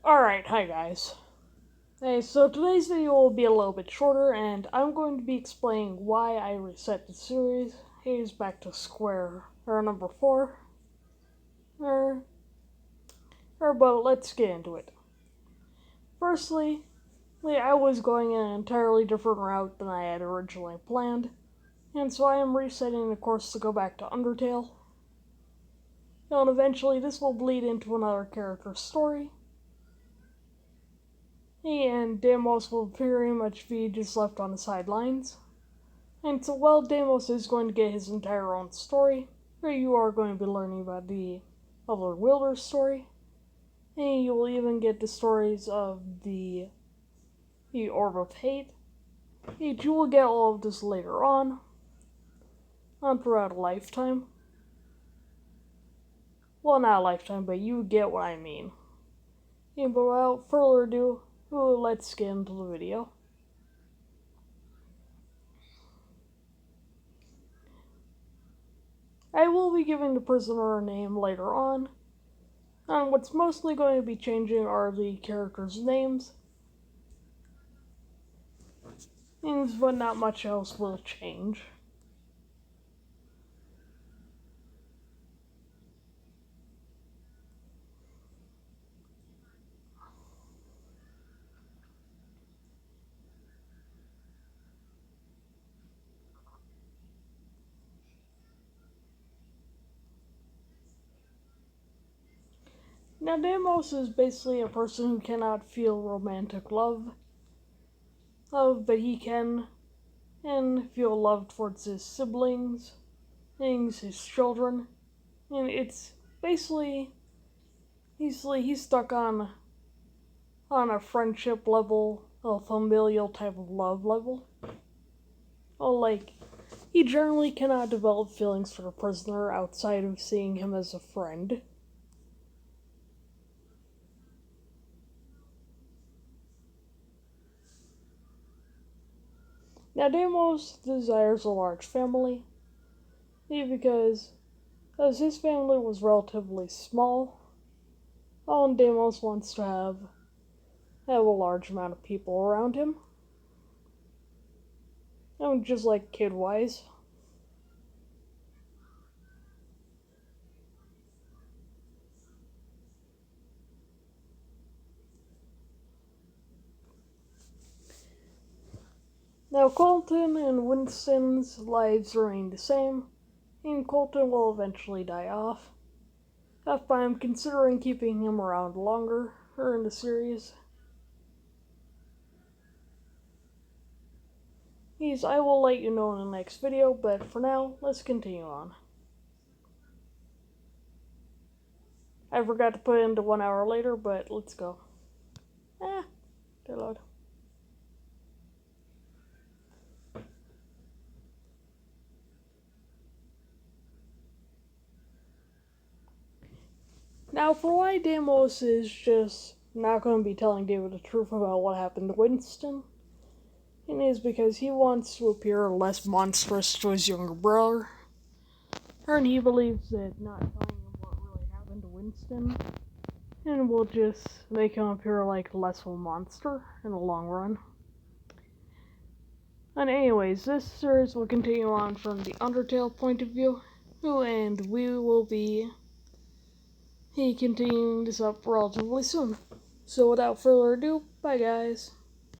Alright, hi guys. Hey, so today's video will be a little bit shorter, and I'm going to be explaining why I reset the series. Here's back to number 4. But let's get into it. Firstly, I was going in an entirely different route than I had originally planned, and so I am resetting the course to go back to Undertale. And eventually this will bleed into another character's story. He and Deimos will very much be just left on the sidelines. And so while Deimos is going to get his entire own story, where you are going to be learning about the other Wielder's story, and you will even get the stories of the Orb of Hate. You will get all of this later on throughout a lifetime. Well, not a lifetime, but you get what I mean. And but without further ado, let's get into the video. I will be giving the prisoner a name later on, and what's mostly going to be changing are the characters' names, but not much else will change. Now, Deimos is basically a person who cannot feel romantic love, but he can and feel love towards his siblings, his children, and it's basically he's stuck on a friendship level, a familial type of love level. He generally cannot develop feelings for the prisoner outside of seeing him as a friend. Now, Deimos desires a large family, because as his family was relatively small, and Deimos wants to have a large amount of people around him. Just like kid-wise. Now, Colton and Winston's lives remain the same, and Colton will eventually die off. But I'm considering keeping him around longer in the series. I will let you know in the next video, but for now, let's continue on. I forgot to put it into 1 hour later, but let's go. Dear Lord. Now, for why Deimos is just not going to be telling David the truth about what happened to Winston, it is because he wants to appear less monstrous to his younger brother, and he believes that not telling him what really happened to Winston and will just make him appear like less of a monster in the long run. And anyways, this series will continue on from the Undertale point of view, and we will be continuing this up relatively soon. So without further ado, bye guys.